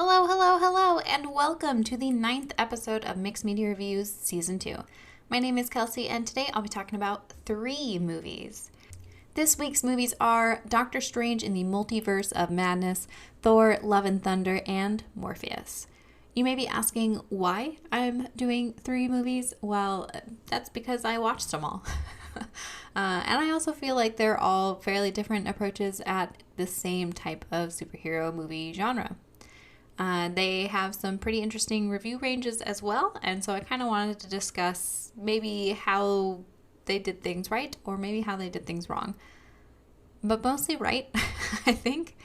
Hello, hello, hello, and welcome to the 9th episode of Mixed Media Reviews Season 2. My name is Kelsey, and today I'll be talking about 3 movies. This week's movies are Doctor Strange in the Multiverse of Madness, Thor, Love and Thunder, and Morbius. You may be asking why I'm doing 3 movies. Well, that's because I watched them all. And I also feel like they're all fairly different approaches at the same type of superhero movie genre. They have some pretty interesting review ranges as well, and so I kind of wanted to discuss maybe how they did things right or maybe how they did things wrong. But mostly right, I think.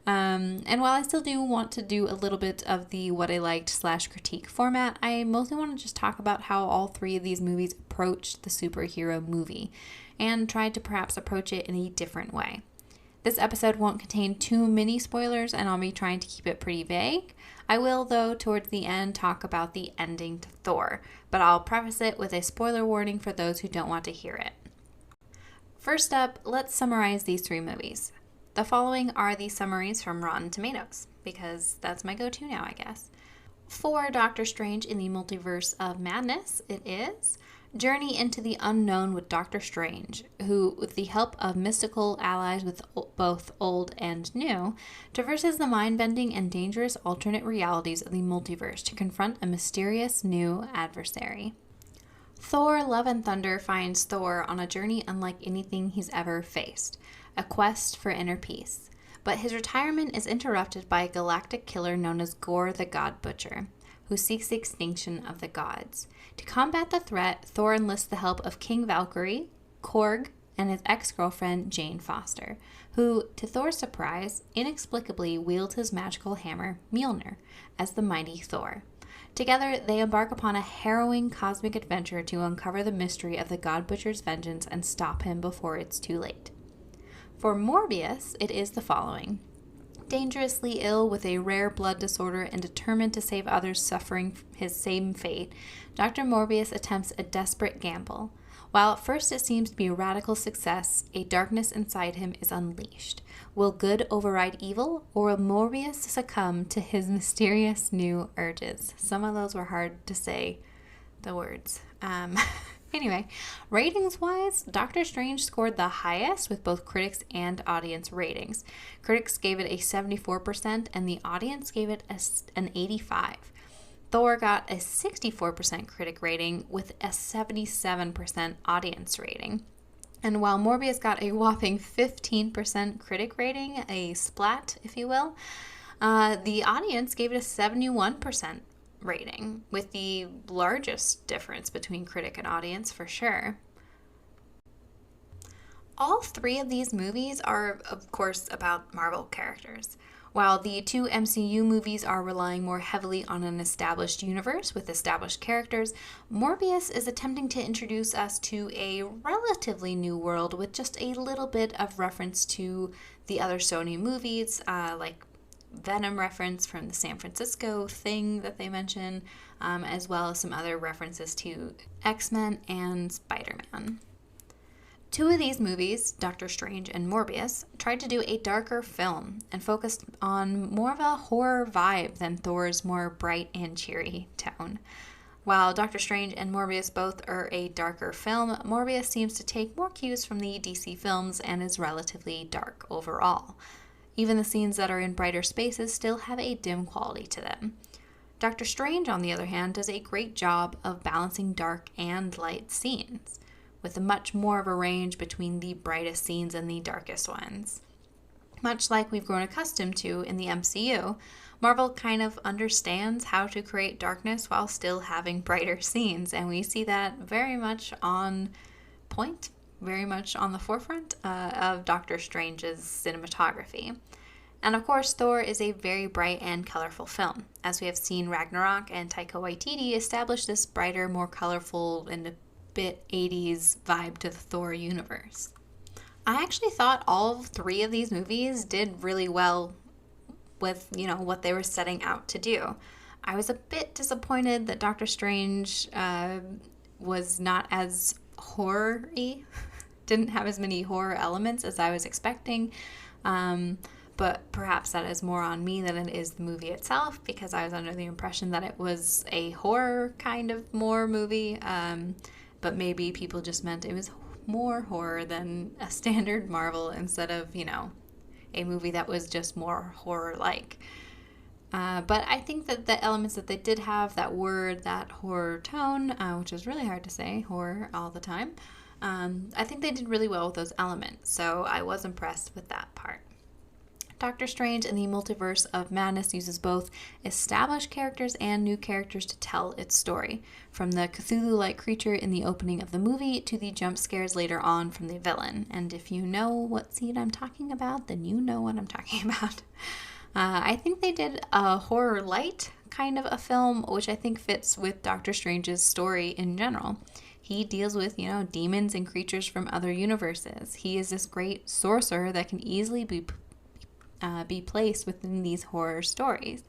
And while I still do want to do a little bit of the what I liked / critique format, I mostly want to just talk about how all 3 of these movies approached the superhero movie and tried to perhaps approach it in a different way. This episode won't contain too many spoilers, and I'll be trying to keep it pretty vague. I will, though, towards the end talk about the ending to Thor, but I'll preface it with a spoiler warning for those who don't want to hear it. First up, let's summarize these 3 movies. The following are the summaries from Rotten Tomatoes, because that's my go-to now, I guess. For Doctor Strange in the Multiverse of Madness, it is journey into the unknown with Doctor Strange, who, with the help of mystical allies with both old and new, traverses the mind-bending and dangerous alternate realities of the multiverse to confront a mysterious new adversary. Thor, Love and Thunder finds Thor on a journey unlike anything he's ever faced, a quest for inner peace. But his retirement is interrupted by a galactic killer known as Gore the God Butcher, who seeks the extinction of the gods. To combat the threat, Thor enlists the help of King Valkyrie, Korg, and his ex-girlfriend Jane Foster, who, to Thor's surprise, inexplicably wields his magical hammer, Mjolnir, as the mighty Thor. Together, they embark upon a harrowing cosmic adventure to uncover the mystery of the God Butcher's vengeance and stop him before it's too late. For Morbius, it is the following. Dangerously ill with a rare blood disorder and determined to save others suffering his same fate, Dr. Morbius attempts a desperate gamble. While at first it seems to be a radical success, a darkness inside him is unleashed. Will good override evil, or will Morbius succumb to his mysterious new urges? Some of those were hard to say, the words. Anyway, ratings-wise, Doctor Strange scored the highest with both critics and audience ratings. Critics gave it a 74% and the audience gave it an 85%. Thor got a 64% critic rating with a 77% audience rating. And while Morbius got a whopping 15% critic rating, a splat, if you will, the audience gave it a 71% rating, with the largest difference between critic and audience for sure. All 3 of these movies are, of course, about Marvel characters. While the 2 MCU movies are relying more heavily on an established universe with established characters, Morbius is attempting to introduce us to a relatively new world with just a little bit of reference to the other Sony movies, like Venom reference from the San Francisco thing that they mention, as well as some other references to X-Men and Spider-Man. 2 of these movies, Doctor Strange and Morbius, tried to do a darker film and focused on more of a horror vibe than Thor's more bright and cheery tone. While Doctor Strange and Morbius both are a darker film, Morbius seems to take more cues from the DC films and is relatively dark overall. Even the scenes that are in brighter spaces still have a dim quality to them. Doctor Strange, on the other hand, does a great job of balancing dark and light scenes, with much more of a range between the brightest scenes and the darkest ones. Much like we've grown accustomed to in the MCU, Marvel kind of understands how to create darkness while still having brighter scenes, and we see that very much on point, very much on the forefront of Doctor Strange's cinematography. And of course, Thor is a very bright and colorful film. As we have seen Ragnarok and Taika Waititi establish this brighter, more colorful, and a bit 80s vibe to the Thor universe. I actually thought all 3 of these movies did really well with, what they were setting out to do. I was a bit disappointed that Doctor Strange was not as horror-y, didn't have as many horror elements as I was expecting. but perhaps that is more on me than it is the movie itself, because I was under the impression that it was a horror kind of more movie, but maybe people just meant it was more horror than a standard Marvel instead of, a movie that was just more horror-like. But I think that the elements that they did have that word, that horror tone, which is really hard to say, horror all the time, I think they did really well with those elements, so I was impressed with that part. Doctor Strange in the Multiverse of Madness uses both established characters and new characters to tell its story, from the Cthulhu-like creature in the opening of the movie to the jump scares later on from the villain. And if you know what scene I'm talking about, then you know what I'm talking about. I think they did a horror light kind of a film, which I think fits with Doctor Strange's story in general. He deals with, demons and creatures from other universes. He is this great sorcerer that can easily be placed within these horror stories.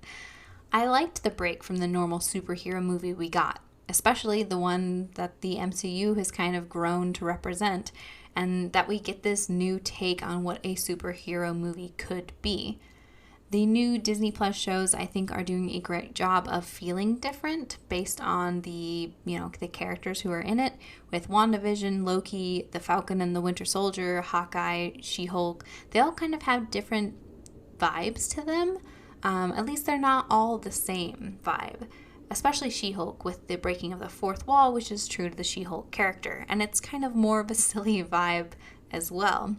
I liked the break from the normal superhero movie we got, especially the one that the MCU has kind of grown to represent, and that we get this new take on what a superhero movie could be. The new Disney Plus shows, I think, are doing a great job of feeling different based on the characters who are in it, with WandaVision, Loki, the Falcon and the Winter Soldier, Hawkeye, She-Hulk. They all kind of have different vibes to them. At least they're not all the same vibe, especially She-Hulk with the breaking of the fourth wall, which is true to the She-Hulk character, and it's kind of more of a silly vibe as well.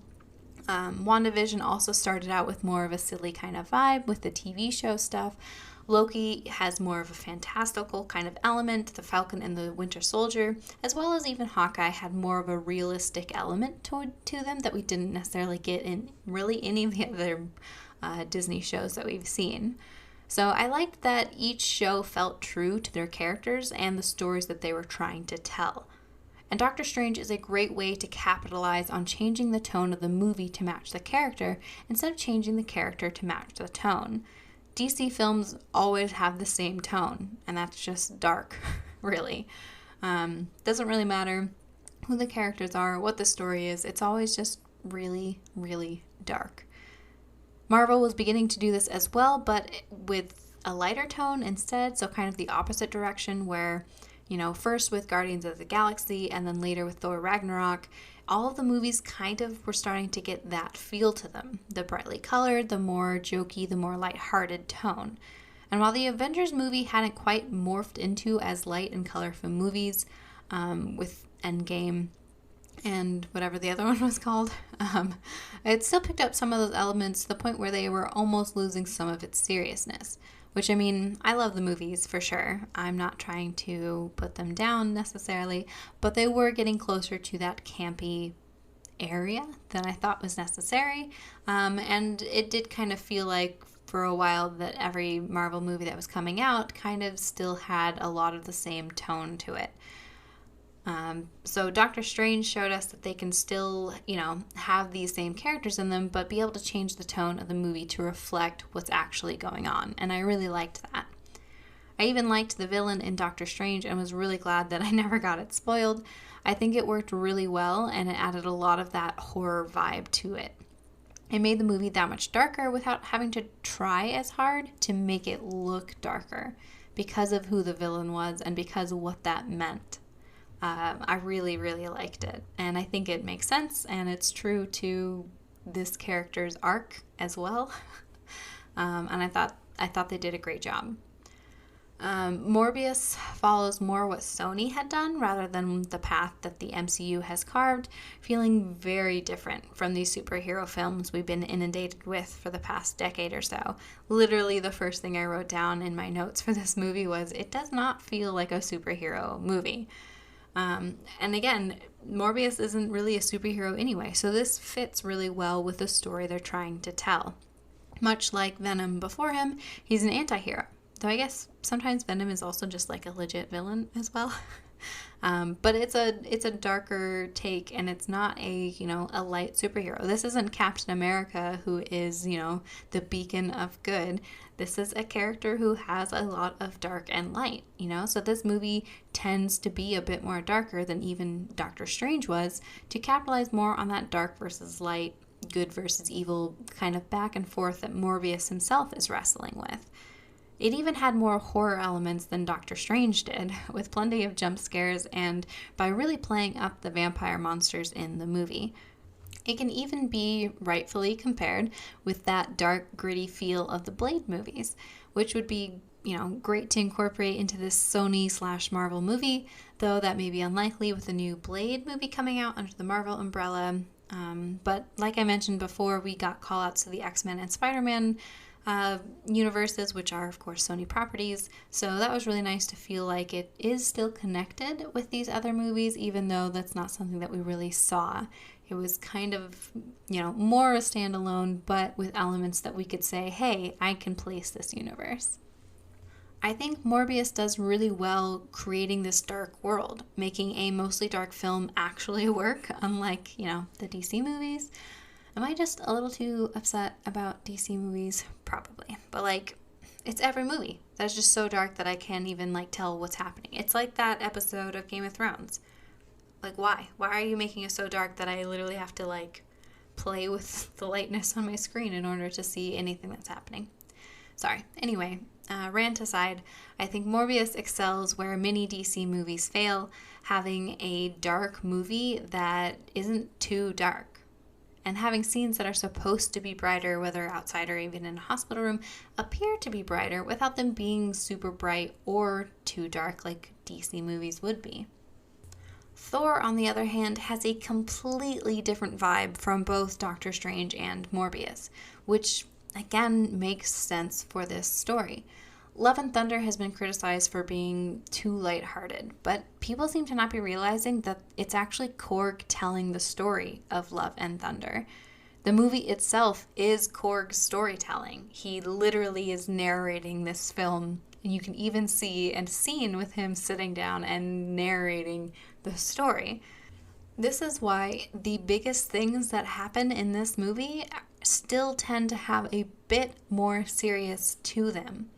WandaVision also started out with more of a silly kind of vibe with the TV show stuff. Loki has more of a fantastical kind of element. The Falcon and the Winter Soldier, as well as even Hawkeye, had more of a realistic element to them that we didn't necessarily get in really any of the other Disney shows that we've seen. So I liked that each show felt true to their characters and the stories that they were trying to tell. And Doctor Strange is a great way to capitalize on changing the tone of the movie to match the character instead of changing the character to match the tone. DC films always have the same tone, and that's just dark, really. Doesn't really matter who the characters are, what the story is, it's always just really, really dark. Marvel was beginning to do this as well, but with a lighter tone instead, so kind of the opposite direction where, first with Guardians of the Galaxy and then later with Thor Ragnarok, all of the movies kind of were starting to get that feel to them. The brightly colored, the more jokey, the more lighthearted tone. And while the Avengers movie hadn't quite morphed into as light and colorful movies with Endgame and whatever the other one was called, it still picked up some of those elements to the point where they were almost losing some of its seriousness. Which, I love the movies for sure. I'm not trying to put them down necessarily, but they were getting closer to that campy area than I thought was necessary. And it did kind of feel like for a while that every Marvel movie that was coming out kind of still had a lot of the same tone to it. So Doctor Strange showed us that they can still, have these same characters in them, but be able to change the tone of the movie to reflect what's actually going on. And I really liked that. I even liked the villain in Doctor Strange and was really glad that I never got it spoiled. I think it worked really well, and it added a lot of that horror vibe to it. It made the movie that much darker without having to try as hard to make it look darker because of who the villain was and because of what that meant. I really, really liked it, and I think it makes sense, and it's true to this character's arc as well. And I thought they did a great job. Morbius follows more what Sony had done rather than the path that the MCU has carved, feeling very different from these superhero films we've been inundated with for the past decade or so. Literally, the first thing I wrote down in my notes for this movie was, it does not feel like a superhero movie. And again, Morbius isn't really a superhero anyway, so this fits really well with the story they're trying to tell. Much like Venom before him, he's an anti-hero. Though I guess sometimes Venom is also just like a legit villain as well. But it's a darker take, and it's not a light superhero. This isn't Captain America, who is, the beacon of good. This is a character who has a lot of dark and light, So this movie tends to be a bit more darker than even Doctor Strange was, to capitalize more on that dark versus light, good versus evil kind of back and forth that Morbius himself is wrestling with. It even had more horror elements than Doctor Strange did, with plenty of jump scares and by really playing up the vampire monsters in the movie. It can even be rightfully compared with that dark, gritty feel of the Blade movies, which would be, great to incorporate into this Sony/Marvel movie, though that may be unlikely with the new Blade movie coming out under the Marvel umbrella. But like I mentioned before, we got call-outs to the X-Men and Spider-Man universes, which are, of course, Sony properties. So that was really nice to feel like it is still connected with these other movies, even though that's not something that we really saw. It was kind of, more a standalone, but with elements that we could say, hey, I can place this universe. I think Morbius does really well creating this dark world, making a mostly dark film actually work, unlike, the DC movies. Am I just a little too upset about DC movies? Probably. But, it's every movie that's just so dark that I can't even, tell what's happening. It's like that episode of Game of Thrones. Why? Why are you making it so dark that I literally have to, play with the lightness on my screen in order to see anything that's happening? Sorry. Anyway, rant aside, I think Morbius excels where many DC movies fail, having a dark movie that isn't too dark. And having scenes that are supposed to be brighter, whether outside or even in a hospital room, appear to be brighter without them being super bright or too dark like DC movies would be. Thor, on the other hand, has a completely different vibe from both Doctor Strange and Morbius, which, again, makes sense for this story. Love and Thunder has been criticized for being too lighthearted, but people seem to not be realizing that it's actually Korg telling the story of Love and Thunder. The movie itself is Korg's storytelling. He literally is narrating this film, and you can even see a scene with him sitting down and narrating the story. This is why the biggest things that happen in this movie still tend to have a bit more serious to them,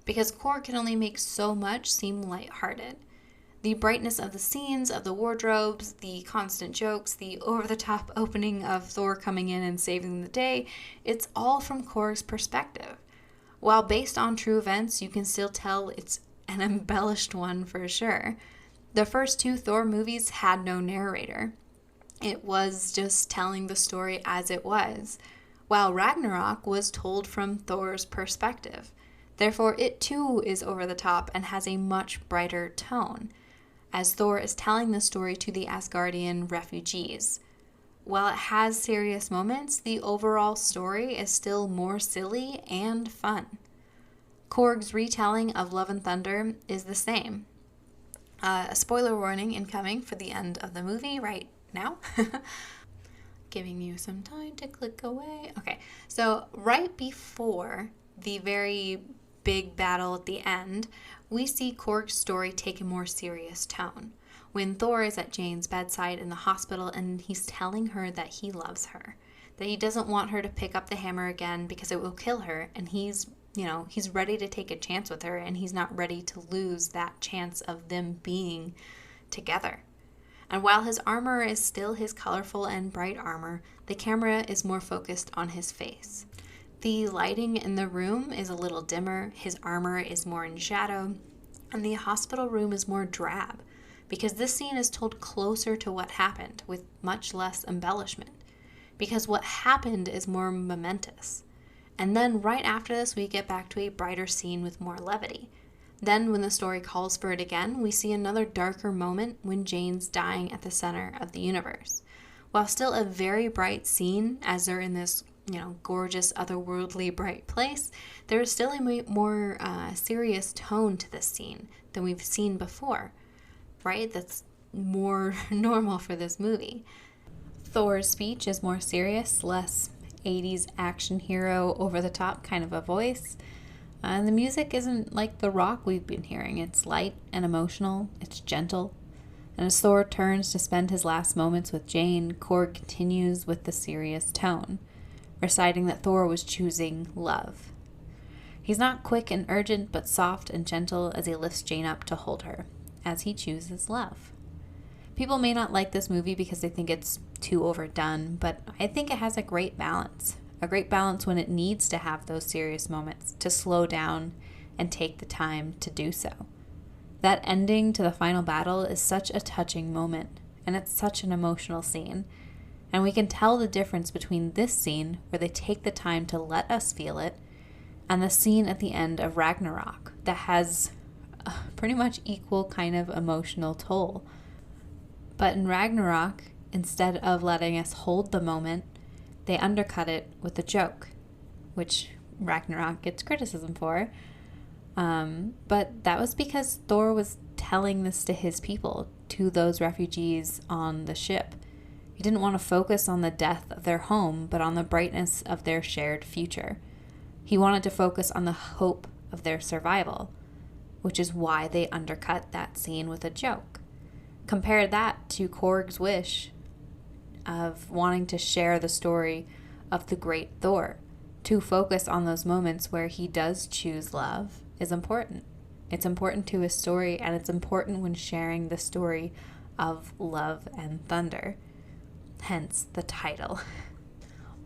because Korg can only make so much seem lighthearted. The brightness of the scenes, of the wardrobes, the constant jokes, the over-the-top opening of Thor coming in and saving the day, it's all from Korg's perspective. While based on true events, you can still tell it's an embellished one for sure. The first two Thor movies had no narrator. It was just telling the story as it was, while Ragnarok was told from Thor's perspective. Therefore, it too is over the top and has a much brighter tone, as Thor is telling the story to the Asgardian refugees. While it has serious moments, the overall story is still more silly and fun. Korg's retelling of Love and Thunder is the same. A spoiler warning incoming for the end of the movie right now. Giving you some time to click away. Okay, so right before the very big battle at the end, we see Korg's story take a more serious tone. When Thor is at Jane's bedside in the hospital and he's telling her that he loves her, that he doesn't want her to pick up the hammer again because it will kill her, and he's ready to take a chance with her, and he's not ready to lose that chance of them being together. And while his armor is still his colorful and bright armor, the camera is more focused on his face. The lighting in the room is a little dimmer, his armor is more in shadow, and the hospital room is more drab, because this scene is told closer to what happened, with much less embellishment, because what happened is more momentous. And then right after this, we get back to a brighter scene with more levity. Then when the story calls for it again, we see another darker moment when Jane's dying at the center of the universe. While still a very bright scene, as they're in this gorgeous, otherworldly, bright place, there is still a more serious tone to this scene than we've seen before, right? That's more normal for this movie. Thor's speech is more serious, less 80s action hero, over-the-top kind of a voice. And the music isn't like the rock we've been hearing. It's light and emotional. It's gentle. And as Thor turns to spend his last moments with Jane, Korg continues with the serious tone, reciting that Thor was choosing love. He's not quick and urgent, but soft and gentle as he lifts Jane up to hold her, as he chooses love. People may not like this movie because they think it's too overdone, but I think it has a great balance. A great balance when it needs to have those serious moments, to slow down and take the time to do so. That ending to the final battle is such a touching moment, and it's such an emotional scene. And we can tell the difference between this scene, where they take the time to let us feel it, and the scene at the end of Ragnarok that has a pretty much equal kind of emotional toll. But in Ragnarok, instead of letting us hold the moment, they undercut it with a joke, which Ragnarok gets criticism for. But that was because Thor was telling this to his people, to those refugees on the ship. He didn't want to focus on the death of their home, but on the brightness of their shared future. He wanted to focus on the hope of their survival, which is why they undercut that scene with a joke. Compare that to Korg's wish of wanting to share the story of the great Thor. To focus on those moments where he does choose love is important. It's important to his story, and it's important when sharing the story of love and thunder. Hence the title.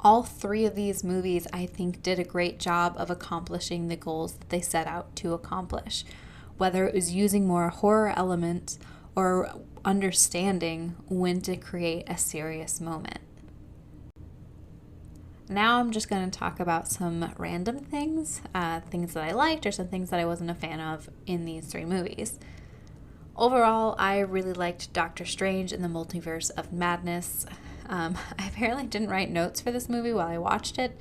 All three of these movies, I think, did a great job of accomplishing the goals that they set out to accomplish. Whether it was using more horror elements or understanding when to create a serious moment. Now I'm just going to talk about some random things, things that I liked or some things that I wasn't a fan of in these three movies. Overall, I really liked Doctor Strange in the Multiverse of Madness. I apparently didn't write notes for this movie while I watched it,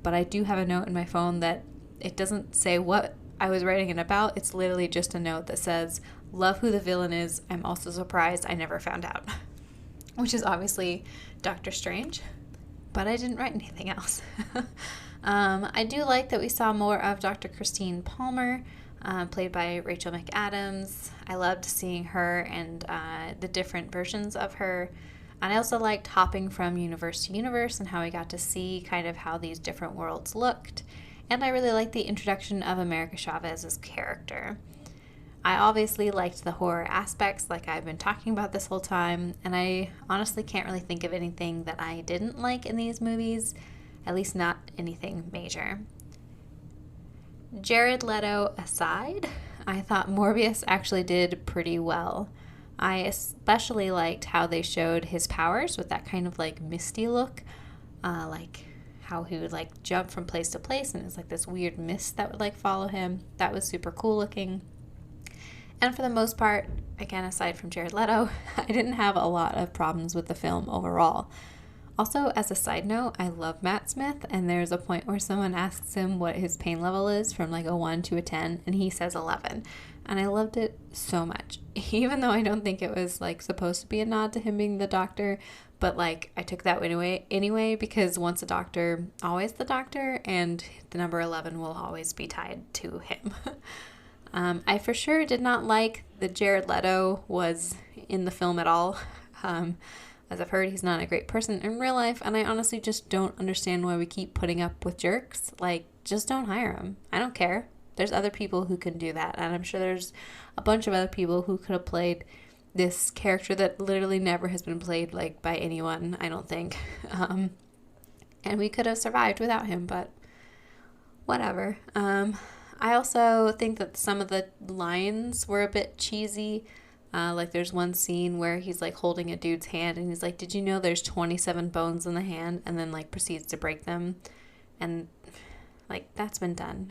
but I do have a note in my phone that it doesn't say what I was writing it about. It's literally just a note that says, "Love who the villain is. I'm also surprised I never found out." Which is obviously Doctor Strange, but I didn't write anything else. I do like that we saw more of Dr. Christine Palmer, played by Rachel McAdams. I loved seeing her and the different versions of her. And I also liked hopping from universe to universe and how we got to see kind of how these different worlds looked. And I really liked the introduction of America Chavez's character. I obviously liked the horror aspects like I've been talking about this whole time, and I honestly can't really think of anything that I didn't like in these movies, at least not anything major. Jared Leto aside, I thought Morbius actually did pretty well. I especially liked how they showed his powers with that kind of like misty look, like how he would like jump from place to place and it's like this weird mist that would like follow him. That was super cool looking. And for the most part, again, aside from Jared Leto, I didn't have a lot of problems with the film overall. Also, as a side note, I love Matt Smith, and there's a point where someone asks him what his pain level is from like a 1 to a 10, and he says 11. And I loved it so much, even though I don't think it was like supposed to be a nod to him being the doctor, but like I took that anyway because once a doctor, always the doctor, and the number 11 will always be tied to him. I for sure did not like that Jared Leto was in the film at all. As I've heard, he's not a great person in real life, and I honestly just don't understand why we keep putting up with jerks. Like, just don't hire him. I don't care. There's other people who can do that, and I'm sure there's a bunch of other people who could have played this character that literally never has been played, like, by anyone, I don't think. And we could have survived without him, but whatever. I also think that some of the lines were a bit cheesy. Like there's one scene where he's like holding a dude's hand and he's like, "Did you know there's 27 bones in the hand?" And then like proceeds to break them. And like that's been done.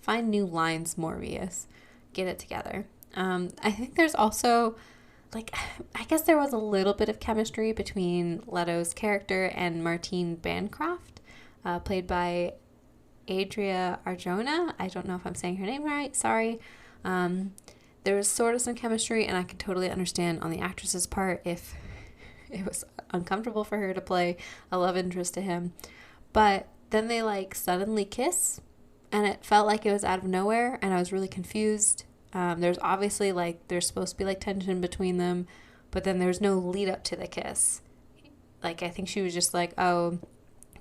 Find new lines, Morbius. Get it together. I think there's also like, I guess there was a little bit of chemistry between Leto's character and Martine Bancroft, played by Adria Arjona. I don't know if I'm saying her name right. Sorry. There was sort of some chemistry, and I could totally understand on the actress's part if it was uncomfortable for her to play a love interest to him. But then they like suddenly kiss, and it felt like it was out of nowhere, and I was really confused. There's obviously like there's supposed to be like tension between them, but then there's no lead up to the kiss. Like I think she was just like, "Oh,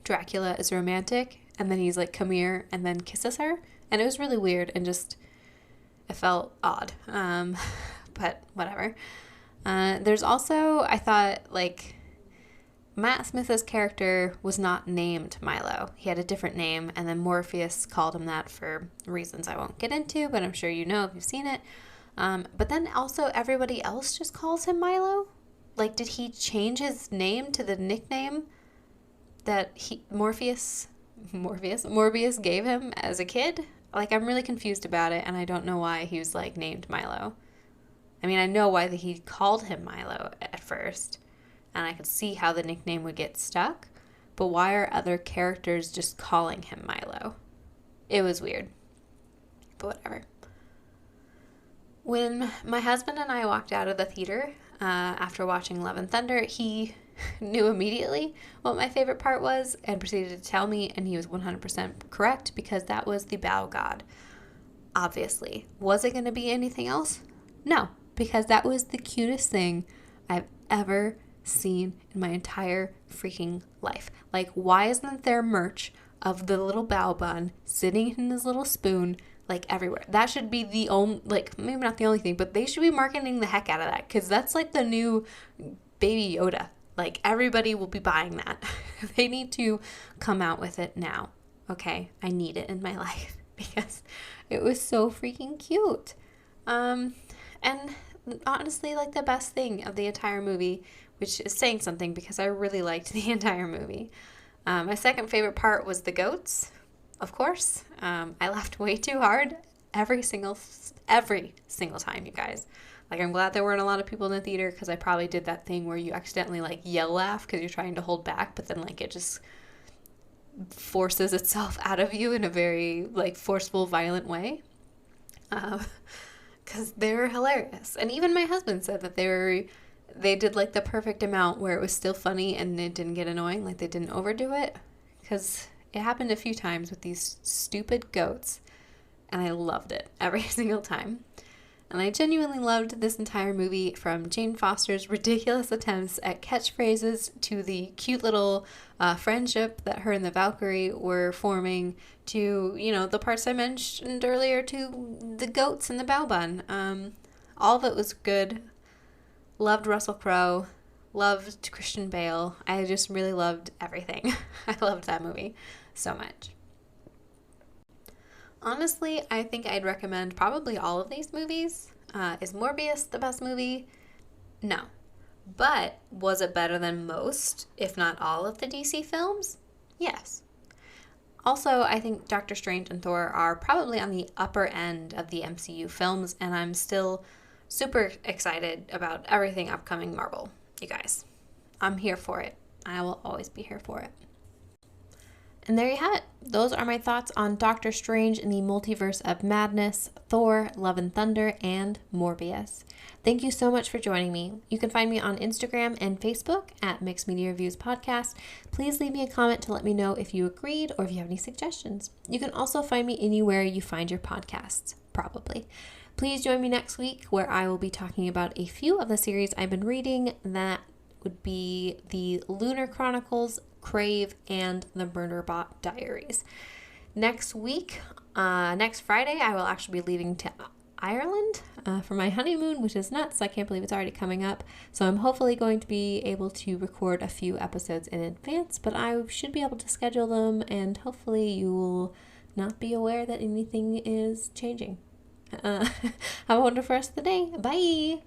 Dracula is romantic," and then he's like, "Come here," and then kisses her, and it was really weird and just. It felt odd, but whatever. There's also, I thought, like, Matt Smith's character was not named Milo. He had a different name, and then Morpheus called him that for reasons I won't get into, but I'm sure you know if you've seen it. But then also everybody else just calls him Milo. Like, did he change his name to the nickname that Morbius gave him as a kid? Like, I'm really confused about it, and I don't know why he was, like, named Milo. I mean, I know why he called him Milo at first, and I could see how the nickname would get stuck, but why are other characters just calling him Milo? It was weird, but whatever. When my husband and I walked out of the theater after watching Love and Thunder, he knew immediately what my favorite part was and proceeded to tell me, and he was 100% correct because that was the bow god. Obviously. Was it going to be anything else? No, because that was the cutest thing I've ever seen in my entire freaking life. Like, why isn't there merch of the little bow bun sitting in his little spoon, like, everywhere? That should be the only, like, maybe not the only thing, but they should be marketing the heck out of that, because that's like the new Baby Yoda. Like, everybody will be buying that. They need to come out with it now. Okay, I need it in my life because it was so freaking cute. And honestly, like, the best thing of the entire movie, which is saying something because I really liked the entire movie. My second favorite part was the goats, of course. I laughed way too hard every single time, you guys. Like, I'm glad there weren't a lot of people in the theater because I probably did that thing where you accidentally, like, yell laugh because you're trying to hold back, but then, like, it just forces itself out of you in a very, like, forceful, violent way. Because they were hilarious. And even my husband said that they did, like, the perfect amount where it was still funny and it didn't get annoying, like, they didn't overdo it. Because it happened a few times with these stupid goats, and I loved it every single time. And I genuinely loved this entire movie, from Jane Foster's ridiculous attempts at catchphrases to the cute little friendship that her and the Valkyrie were forming to, you know, the parts I mentioned earlier, to the goats and the bow bun. All of it was good. Loved Russell Crowe. Loved Christian Bale. I just really loved everything. I loved that movie so much. Honestly, I think I'd recommend probably all of these movies. Is Morbius the best movie? No. But was it better than most, if not all, of the DC films? Yes. Also, I think Doctor Strange and Thor are probably on the upper end of the MCU films, and I'm still super excited about everything upcoming Marvel, you guys. I'm here for it. I will always be here for it. And there you have it. Those are my thoughts on Doctor Strange in the Multiverse of Madness, Thor, Love and Thunder, and Morbius. Thank you so much for joining me. You can find me on Instagram and Facebook at Mixed Media Reviews Podcast. Please leave me a comment to let me know if you agreed or if you have any suggestions. You can also find me anywhere you find your podcasts, probably. Please join me next week where I will be talking about a few of the series I've been reading. That would be the Lunar Chronicles, Crave, and the Murderbot Diaries. Next week, next Friday, I will actually be leaving to Ireland for my honeymoon, which is nuts. I can't believe it's already coming up. So I'm hopefully going to be able to record a few episodes in advance, but I should be able to schedule them, and hopefully you will not be aware that anything is changing. Have a wonderful rest of the day. Bye!